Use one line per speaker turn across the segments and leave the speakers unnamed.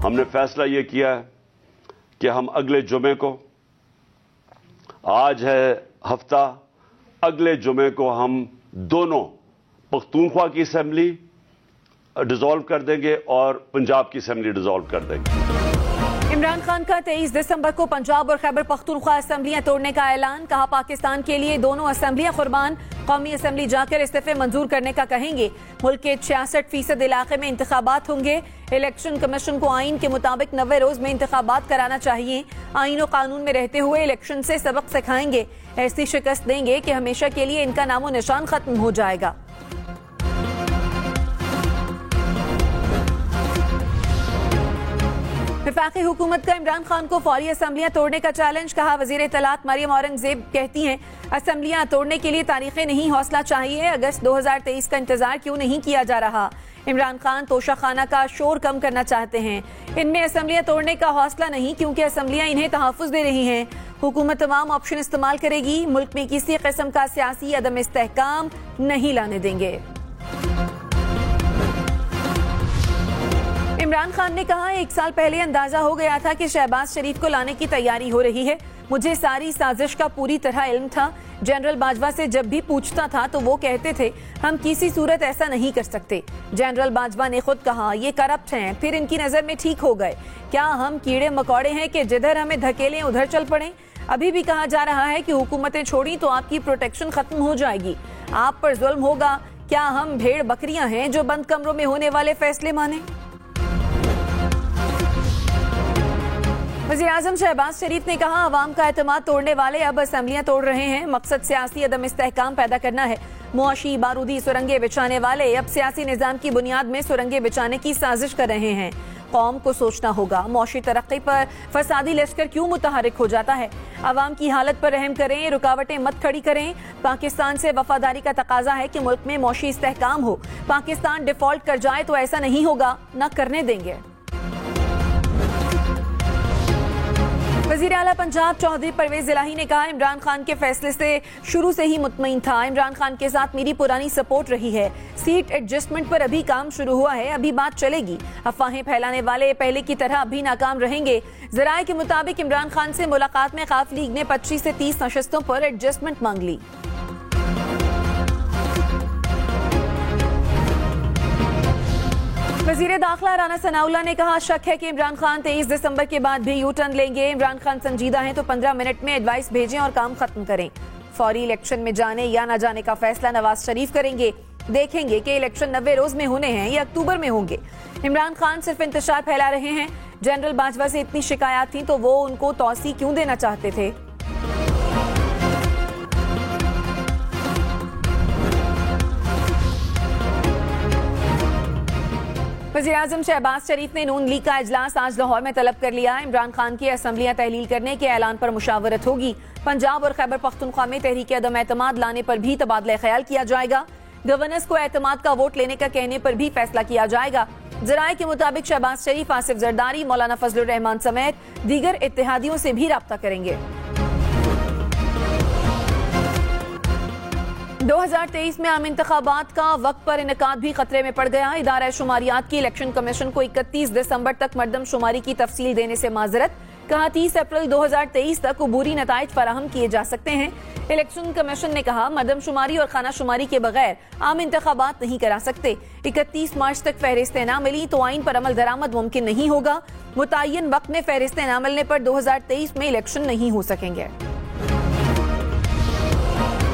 हमने फैसला यह किया है कि हम अगले जुमे को, आज है हफ्ता, अगले जुमे को हम दोनों पख्तूनख्वा की असेंबली डिसॉल्व कर देंगे और पंजाब की असेंबली डिसॉल्व कर देंगे।
इमरान खान का 23 दिसंबर को पंजाब और खैबर पख्तूनख्वा असेंबलियां तोड़ने का ऐलान। कहा, पाकिस्तान के लिए दोनों असेंबलियां कुर्बान। कौमी असेंबली जाकर इस्तीफे मंजूर करने का कहेंगे। मुल्क के 66% इलाके में इंतखाबात होंगे। इलेक्शन कमीशन को आइन के मुताबिक 90 रोज में इंतखाबात कराना चाहिए। आइन और कानून में रहते हुए इलेक्शन से सबक सिखाएंगे। ऐसी शिकस्त देंगे कि हमेशा के लिए इनका नामो निशान खत्म हो जाएगा। वफाकी हुकूमत का इमरान खान को फौरी असेंबलियां तोड़ने का चैलेंज। कहा, वजीर इत्तलात मरियम औरंगजेब कहती हैं, असेंबलियां तोड़ने के लिए तारीखें नहीं, हौसला चाहिए। अगस्त 2023 का इंतजार क्यों नहीं किया जा रहा? इमरान खान तोशाखाना का शोर कम करना चाहते हैं। इनमें असेंबलियां तोड़ने का हौसला नहीं, क्योंकि असेंबलियां इन्हें तहफ्फुज दे रही हैं। हुकूमत तमाम ऑप्शन इस्तेमाल करेगी। मुल्क में किसी किस्म का सियासी अदम इस्तेहकाम नहीं लाने देंगे। इमरान खान ने कहा, 1 साल पहले अंदाजा हो गया था कि शहबाज शरीफ को लाने की तैयारी हो रही है। मुझे सारी साजिश का पूरी तरह इल्म था। जनरल बाजवा से जब भी पूछता था तो वो कहते थे, हम किसी सूरत ऐसा नहीं कर सकते। जनरल बाजवा ने खुद कहा, ये करप्ट हैं, फिर इनकी नजर में ठीक हो गए। क्या हम कीड़े मकोड़े हैं कि जिधर हमें धकेलें उधर चल पड़े? अभी भी कहा जा रहा है कि हुकूमतें छोड़ी तो आपकी प्रोटेक्शन खत्म हो जाएगी, आप पर जुल्म होगा। क्या हम भेड़ बकरियां हैं जो बंद कमरों में होने वाले फैसले माने? वज़ीर-ए-आज़म शहबाज शरीफ ने कहा, अवाम का एतमाद तोड़ने वाले अब असेंबलियां तोड़ रहे हैं। मकसद सियासी अदम इस्तेहकाम पैदा करना है। मुआशी बारूदी सुरंगें बिछाने वाले अब सियासी निजाम की बुनियाद में सुरंगें बिछाने की साजिश कर रहे हैं। कौम को सोचना होगा, मौशी तरक्की पर फसादी लश्कर क्यों मुतहरिक हो जाता है? अवाम की हालत पर रहम करें, रुकावटें मत खड़ी करें। पाकिस्तान से वफादारी का तकाजा है कि मुल्क में मौशी इस्तेहकाम हो। पाकिस्तान डिफॉल्ट कर जाए तो ऐसा नहीं होगा, न करने देंगे। वज़ीर आला पंजाब चौधरी परवेज इलाही ने कहा, इमरान खान के फैसले से शुरू से ही मुतमईन था। इमरान खान के साथ मेरी पुरानी सपोर्ट रही है। सीट एडजस्टमेंट पर अभी काम शुरू हुआ है, अभी बात चलेगी। अफवाहें फैलाने वाले पहले की तरह अभी नाकाम रहेंगे। ज़राए के मुताबिक इमरान खान से मुलाकात में काफ लीग ने 25 से 30 नशस्तों पर एडजस्टमेंट मांग ली। वज़ीर दाखिला राना सनाउल्लाह ने कहा, शक है कि इमरान खान 23 दिसंबर के बाद भी यू टर्न लेंगे। इमरान खान संजीदा हैं तो 15 मिनट में एडवाइस भेजें और काम खत्म करें। फौरी इलेक्शन में जाने या न जाने का फैसला नवाज शरीफ करेंगे। देखेंगे कि इलेक्शन 90 रोज में होने हैं या अक्टूबर में होंगे। इमरान खान सिर्फ इंतशार फैला रहे हैं। जनरल बाजवा से इतनी शिकायत थी तो वो उनको तौसी क्यों देना चाहते थे? वज़ीर-ए-आज़म शहबाज शरीफ ने नून लीग का इजलास आज लाहौर में तलब कर लिया। इमरान खान की असेंबलियां तहलील करने के ऐलान पर मुशावरत होगी। पंजाब और खैबर पख्तूनख्वा में तहरीक अदम एतमाद लाने पर भी तबादला ख्याल किया जाएगा। गवर्नर्स को एतमाद का वोट लेने का कहने पर भी फैसला किया जाएगा। ज़राए के मुताबिक शहबाज शरीफ, आसिफ जरदारी, मौलाना फजलुर रहमान समेत दीगर इत्तेहादियों से भी राब्ता करेंगे। 2023 में आम इंतखाबात का वक्त पर इनकाद भी खतरे में पड़ गया। इदारा शुमारियात की इलेक्शन कमीशन को 31 दिसंबर तक मरदमशुमारी की तफसील देने से माजरत। कहा, 30 अप्रैल 2023 तक अबूरी नताइज फराहम किए जा सकते हैं। इलेक्शन कमीशन ने कहा, मरदमशुमारी और खाना शुमारी के बगैर आम इंतखाबात नहीं करा सकते। 31 मार्च तक फहरिस्तें न मिली तो आइन पर अमल दरामद मुमकिन नहीं होगा। मुतय्यन वक्त में फहरिस्तें न मिलने पर 2023 में इलेक्शन नहीं हो सकेंगे।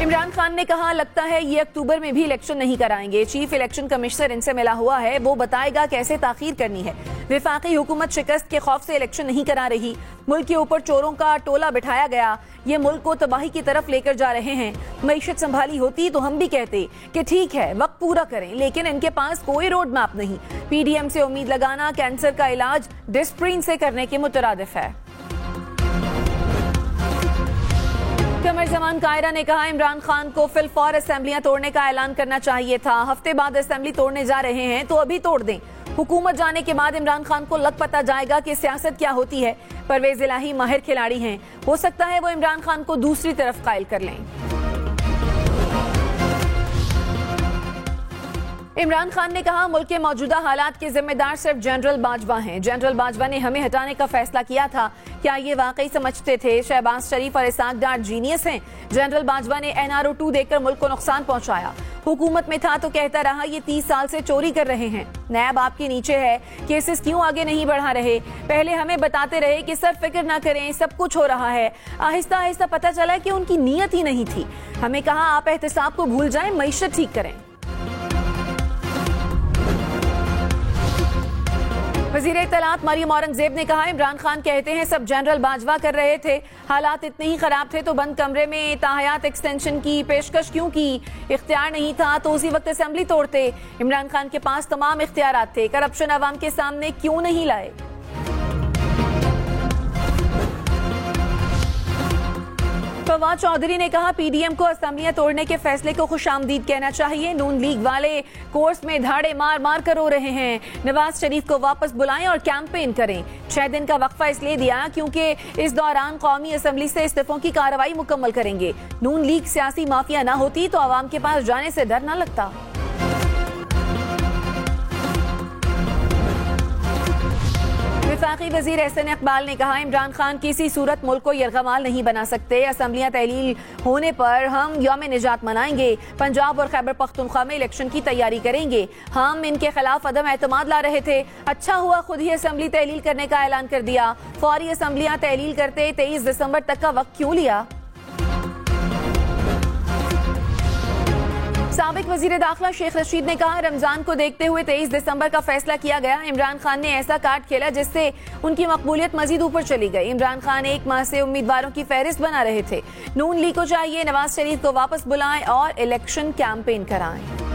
इमरान खान ने कहा, लगता है ये अक्टूबर में भी इलेक्शन नहीं कराएंगे। चीफ इलेक्शन कमिश्नर इनसे मिला हुआ है, वो बताएगा कैसे ताखीर करनी है। वफाकी हुकूमत शिकस्त के खौफ से इलेक्शन नहीं करा रही। मुल्क के ऊपर चोरों का टोला बिठाया गया, ये मुल्क को तबाही की तरफ लेकर जा रहे हैं। मईशत संभाली होती तो हम भी कहते कि ठीक है वक्त पूरा करें, लेकिन इनके पास कोई रोड मैप नहीं। पीडीएम से उम्मीद लगाना कैंसर का इलाज डिस्प्रिन से करने के मुतरादिफ है। कमर जमान कायरा ने कहा, इमरान खान को फिलफौर असेंबलियां तोड़ने का ऐलान करना चाहिए था। हफ्ते बाद असेंबली तोड़ने जा रहे हैं तो अभी तोड़ दें। हुकूमत जाने के बाद इमरान खान को लग पता जाएगा कि सियासत क्या होती है। परवेज इलाही माहिर खिलाड़ी हैं, हो सकता है वो इमरान खान को दूसरी तरफ कायल कर लें। इमरान खान ने कहा, मुल्क के मौजूदा हालात के जिम्मेदार सिर्फ जनरल बाजवा हैं। जनरल बाजवा ने हमें हटाने का फैसला किया था। क्या ये वाकई समझते थे शहबाज शरीफ और इसाक डार जीनियस हैं? जनरल बाजवा ने NRO 2 देकर मुल्क को नुकसान पहुंचाया। हुकूमत में था तो कहता रहा ये 30 साल से चोरी कर रहे हैं। नैब आपके नीचे है, केसेस क्यों आगे नहीं बढ़ा रहे? पहले हमें बताते रहे कि सर फिक्र ना करें, सब कुछ हो रहा है। आहिस्ता आहिस्ता पता चला कि उनकी नीयत ही नहीं थी। हमें कहा आप एहतिसाब को भूल जाएं, मईशत ठीक करें। वजीर इत्तलात मरियम औरंगजेब ने कहा, इमरान खान कहते हैं सब जनरल बाजवा कर रहे थे। हालात इतने ही खराब थे तो बंद कमरे में ताहयात एक्सटेंशन की पेशकश क्यों की? इख्तियार नहीं था तो उसी वक्त असेंबली तोड़ते। इमरान खान के पास तमाम इख्तियारात थे, करप्शन अवाम के सामने क्यों नहीं लाए? फवाद चौधरी ने कहा, PDM को असेंबलियां तोड़ने के फैसले को खुशामदीद कहना चाहिए। नून लीग वाले कोर्स में धाड़े मार मार कर रो रहे हैं। नवाज शरीफ को वापस बुलाएं और कैंपेन करें। 6 दिन का वक्फा इसलिए दिया क्योंकि इस दौरान कौमी असेंबली से इस्तीफों की कार्रवाई मुकम्मल करेंगे। नून लीग सियासी माफिया ना होती तो आवाम के पास जाने से डर न लगता। वफाकी वजीर एहसन इकबाल ने कहा, इमरान खान किसी सूरत मुल्क को यरगमाल नहीं बना सकते। असेंबलियां तहलील होने पर हम यौम निजात मनाएंगे। पंजाब और खैबर पख्तूनख्वा में इलेक्शन की तैयारी करेंगे। हम इनके खिलाफ अदम एतमाद ला रहे थे। अच्छा हुआ खुद ही असेंबली तहलील करने का ऐलान कर दिया। फौरी असेंबलियां तहलील करते 23 दिसंबर तक का वक्त क्यों लिया? साबिक वजीर दाखिला शेख रशीद ने कहा, रमजान को देखते हुए 23 दिसंबर का फैसला किया गया। इमरान खान ने ऐसा कार्ड खेला जिससे उनकी मकबूलियत मजीद ऊपर चली गई। इमरान खान 1 माह से उम्मीदवारों की फहरिस्त बना रहे थे। नून लीग को चाहिए नवाज शरीफ को वापस बुलाएं और इलेक्शन कैंपेन कराएं।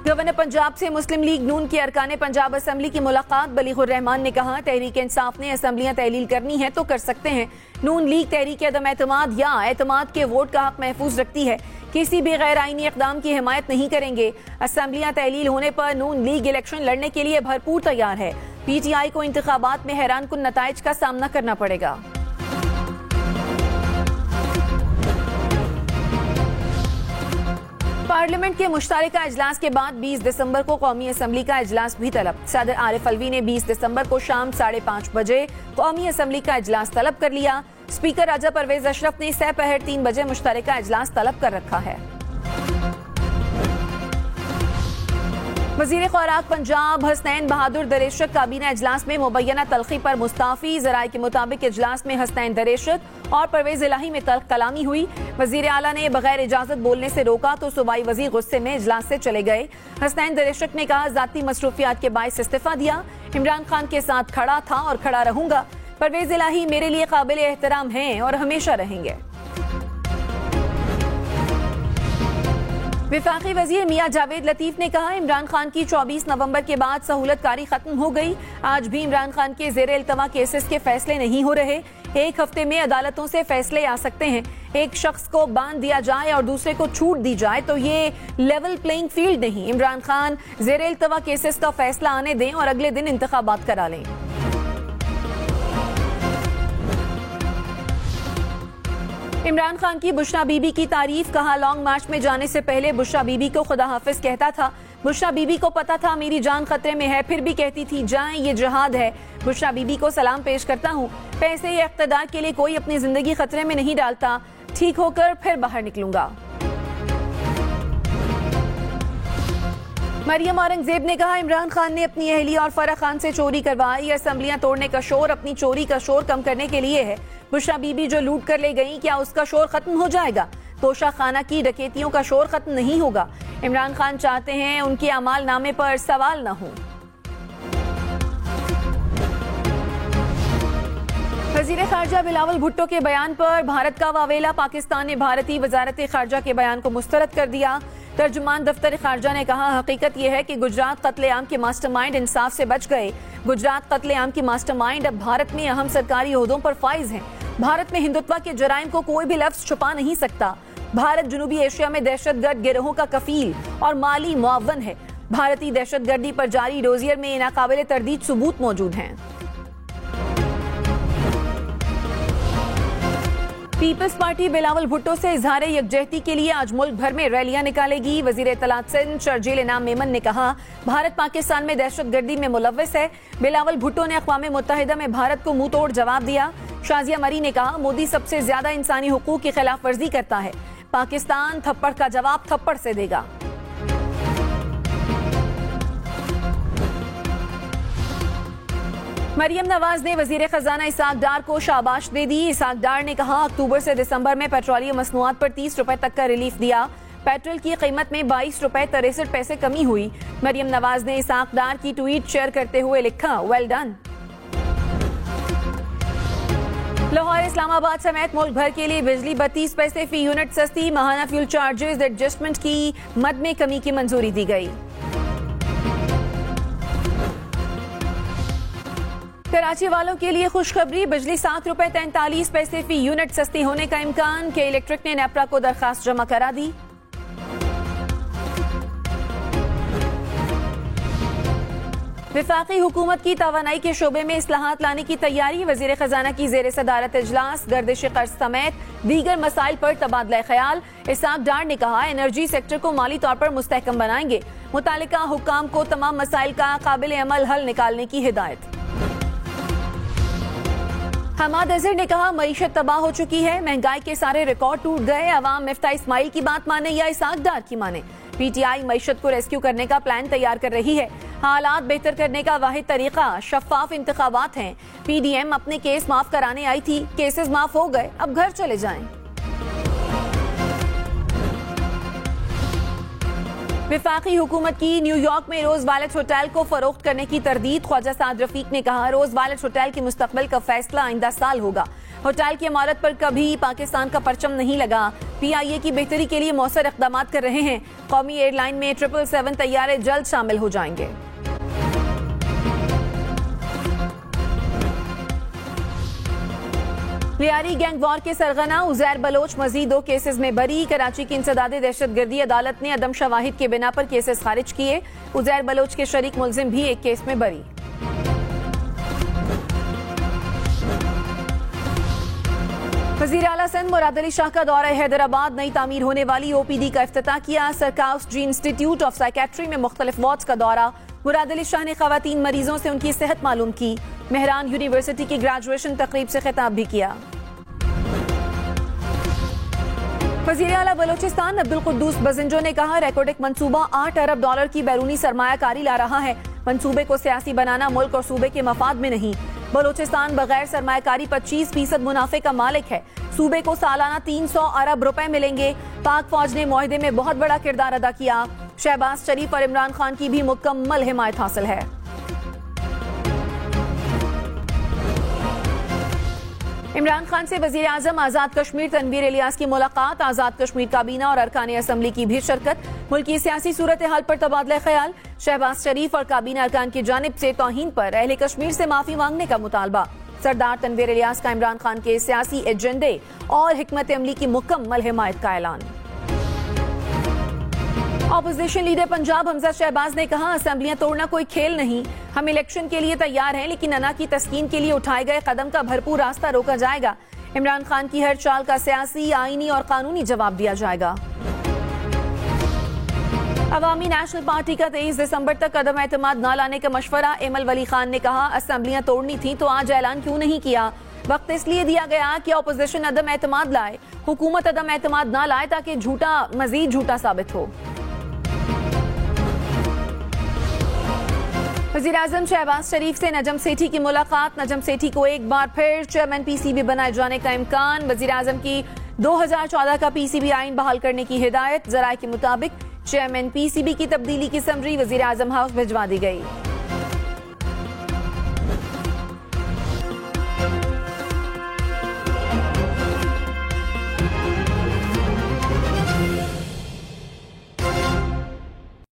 गवर्नर पंजाब से मुस्लिम लीग नून के अरकान पंजाब असेंबली की मुलाकात। बलीगुर रहमान ने कहा, तहरीक इंसाफ ने असेंबलियां तहलील करनी है तो कर सकते हैं। नून लीग तहरीक अदम एतमाद या एतमाद के वोट का हक महफूज रखती है। किसी भी गैर आईनी इक़दाम की हिमायत नहीं करेंगे। असेंबलियां तहलील होने पर नून लीग इलेक्शन लड़ने के लिए भरपूर तैयार है। PTI को इंतखाबात में हैरानकुन नताइज का सामना करना पड़ेगा। पार्लियामेंट के मुश्तरका इजलास के बाद 20 दिसंबर को कौमी असेंबली का इजलास भी तलब। सदर आरिफ अलवी ने 20 दिसंबर को शाम 5:30 बजे कौमी असेंबली का इजलास तलब कर लिया। स्पीकर राजा परवेज अशरफ ने सपहर 3 बजे मुश्तरका इजलास तलब कर रखा है। वजीर खुराक पंजाब हसनैन बहादुर दरेशत काबीना इजलास में मुबैना तलखी पर मुस्ताफी। ज़राए के मुताबिक इजलास में हसनैन दरेशत और परवेज इलाही में तल्ख कलामी हुई। वजीर आला ने बगैर इजाजत बोलने से रोका तो सूबाई वजीर गुस्से में इजलास से चले गए। हसनैन दरेशत ने कहा, जाती मसरूफियात के बायस इस्तीफा दिया। इमरान खान के साथ खड़ा था और खड़ा रहूंगा। परवेज इलाही मेरे लिए काबिल एहतराम हैं और हमेशा रहेंगे। वफाकी वजीर मियां जावेद लतीफ ने कहा, इमरान खान की 24 नवंबर के बाद सहूलतकारी खत्म हो गई। आज भी इमरान खान के जेर इल्तवा केसेस के फैसले नहीं हो रहे। 1 हफ्ते में अदालतों से फैसले आ सकते हैं। एक शख्स को बांध दिया जाए और दूसरे को छूट दी जाए तो ये लेवल प्लेइंग फील्ड नहीं। इमरान खान जेर इल्तवा केसेस का फैसला आने दें और अगले दिन इंतखाबात करा लें। इमरान खान की बुशरा बीबी की तारीफ। कहा, लॉन्ग मार्च में जाने से पहले बुशरा बीबी को खुदा हाफिज कहता था। बुशरा बीबी को पता था मेरी जान खतरे में है, फिर भी कहती थी जाएं ये जिहाद है। बुशरा बीबी को सलाम पेश करता हूँ। पैसे या इख्तिदार के लिए कोई अपनी जिंदगी खतरे में नहीं डालता। ठीक होकर फिर बाहर निकलूंगा। मरियम औरंगजेब ने कहा, इमरान खान ने अपनी अहलिया और फराह खान से चोरी करवाई। असेंबलियां तोड़ने का शोर अपनी चोरी का शोर कम करने के लिए है। बुशरा बीबी जो लूट कर ले गई, क्या उसका शोर खत्म हो जाएगा? तोशा खाना की डकैतियों का शोर खत्म नहीं होगा। इमरान खान चाहते हैं उनके अमाल नामे पर सवाल न हो। वजीर खारजा बिलावल भुट्टो के बयान पर भारत का वावेला। पाकिस्तान ने भारतीय वजारत खारजा के बयान को मुस्तरद कर दिया। तर्जुमान दफ्तर खारजा ने कहा, हकीकत यह है कि गुजरात कत्लेआम के मास्टरमाइंड इंसाफ से बच गए। गुजरात कत्लेआम के मास्टरमाइंड अब भारत में अहम सरकारी ओहदों पर फाइज हैं। भारत में हिंदुत्व के जराइम को कोई भी लफ्ज छुपा नहीं सकता। भारत जनूबी एशिया में दहशतगर्द गिरोहों का कफील और माली मुआवन है। भारतीय दहशतगर्दी पर जारी डोजियर में नाकाबिले तरदीद सबूत मौजूद हैं। पीपल्स पार्टी बिलावल भुट्टो से इजहार यकजहती के लिए आज मुल्क भर में रैलियां निकालेगी। वजीर इत्तलात सिंध शर्जील इनाम मेमन ने कहा, भारत पाकिस्तान में दहशतगर्दी में मुलव्वस है। बिलावल भुट्टो ने अक़वाम मुत्तहिदा में भारत को मुंह तोड़ जवाब दिया। शाजिया मरी ने कहा, मोदी सबसे ज्यादा इंसानी हुकूक की खिलाफ वर्जी करता है। पाकिस्तान थप्पड़ का जवाब थप्पड़ से देगा। मरियम नवाज ने वजीर खजाना इसाक डार को शाबाश दे दी। इसाक डार ने कहा, अक्टूबर से दिसंबर में पेट्रोलियम मसनूआत पर 30 रुपए तक का रिलीफ दिया। पेट्रोल की कीमत में 22 रुपए 63 पैसे कमी हुई। मरियम नवाज ने इसाक डार की ट्वीट शेयर करते हुए लिखा, वेल डन। लाहौर इस्लामाबाद समेत मुल्क भर के लिए बिजली 32 पैसे फी यूनिट सस्ती। माहाना फ्यूल चार्जेस एडजस्टमेंट की मद में कमी की मंजूरी दी गई। कराची वालों के लिए खुशखबरी, बिजली 7 रुपए 43 पैसे फी यूनिट सस्ती होने का इम्कान। के इलेक्ट्रिक ने नेपरा को दरखास्त जमा करा दी। विफाकी हुकूमत की तवानाई के शोबे में इस्लाहात लाने की तैयारी। वजीर खजाना की जेर सदारत इजलास, गर्दिश कर्ज समेत दीगर मसाइल पर तबादला ख्याल। इसाक डार ने कहा, एनर्जी सेक्टर को माली तौर पर मुस्तहकम बनाएंगे। मुतालिका हुक्काम को तमाम मसाइल का काबिल अमल हल निकालने की हिदायत। हमाद अजहर ने कहा, मईशत तबाह हो चुकी है, महंगाई के सारे रिकॉर्ड टूट गए। अवाम मिफ्ता इस्माइल की बात माने या इसाक डार की माने, पीटीआई मईशत को रेस्क्यू करने का प्लान तैयार कर रही है। हालात बेहतर करने का वाहिद तरीका शफाफ इंतखाबात हैं। पीडीएम अपने केस माफ कराने आई थी, केसेस माफ हो गए, अब घर चले जाएं। विफाकी हुकूमत की न्यूयॉर्क में रोज वैलेट होटल को फरोख्त करने की तरदीद। ख्वाजा साद रफीक ने कहा, रोज वैलेट होटल के मुस्तकबिल का फैसला आइंदा साल होगा। होटल की इमारत पर कभी पाकिस्तान का परचम नहीं लगा। पीआईए की बेहतरी के लिए मौसर इक़दाम कर रहे हैं। कौमी एयरलाइन में 777 तैयारे जल्द शामिल हो जाएंगे। लियारी गैंग वॉर के सरगना उजैर बलोच मजीद 2 केसेस में बरी। कराची की इंसदादी दहशतगर्दी अदालत ने अदम शवाहिद के बिना पर केसेस खारिज किए। उजैर बलोच के शरीक मुलजिम भी एक केस में बरी। वजीर आला सिंध मुराद अली शाह का दौरा हैदराबाद। नई तामीर होने वाली ओपीडी का इफ्तिताह किया। सरकाउस जी इंस्टीट्यूट ऑफ साइकेट्री में मुख्तलिफ वार्ड्स का दौरा। मुराद अली शाह ने खवातीन मरीजों से उनकी सेहत मालूम की। मेहरान यूनिवर्सिटी की ग्रेजुएशन तकरीब से खिताब भी किया। वजीर आला बलोचिस्तान अब्दुल कुद्दूस बजिंजो ने कहा, रेकॉर्डिक मंसूबा 8 अरब डॉलर की बैरूनी सरमायाकारी ला रहा है। मंसूबे को सियासी बनाना मुल्क और सूबे के मफाद में नहीं। बलोचिस्तान बगैर सरमायाकारी 25% मुनाफे का मालिक है। सूबे को सालाना 300 अरब रुपए मिलेंगे। पाक फौज ने मुआहदे में बहुत बड़ा किरदार अदा किया। शहबाज शरीफ और इमरान खान की भी मुकम्मल हिमायत हासिल है। इमरान खान से वजीर आजम आजाद कश्मीर तनवीर इलियास की मुलाकात। आजाद कश्मीर काबीना और अरकान असम्बली की भी शिरकत। मुल्की सियासी सूरत हाल पर तबादला ख्याल। शहबाज शरीफ और काबीना अरकान की जानिब से तौहीन पर अहले कश्मीर से माफी मांगने का मुतालबा। सरदार तनवीर इलियास का इमरान खान के सियासी एजेंडे और हिकमत अमली की मुकम्मल हिमायत का ऐलान। ऑपोजिशन लीडर पंजाब हमजा शहबाज ने कहा, असेंबलियां तोड़ना कोई खेल नहीं। हम इलेक्शन के लिए तैयार हैं, लेकिन अना की तस्कीन के लिए उठाए गए कदम का भरपूर रास्ता रोका जाएगा। इमरान खान की हर चाल का सियासी, आईनी और कानूनी जवाब दिया जाएगा। अवामी नेशनल पार्टी का 23 दिसंबर तक अदम एतमाद न लाने का मशवरा। एमल वली खान ने कहा, असेंबलियां तोड़नी थी तो आज ऐलान क्यों नहीं किया। वक्त इसलिए दिया गया कि ऑपोजिशन अदम एतमाद लाए, हुकूमत अदम एतमाद न लाए ताकि झूठा मजीद झूठा साबित हो। वज़ीर आज़म शहबाज शरीफ से नजम सेठी की मुलाकात। नजम सेठी को एक बार फिर चेयरमैन पीसीबी बनाए जाने का इम्कान। वज़ीर आज़म की 2014 का पीसीबी आइन बहाल करने की हिदायत। जराये के मुताबिक चेयरमैन पीसीबी की तब्दीली की समरी वज़ीर आज़म हाउस भिजवा दी गई।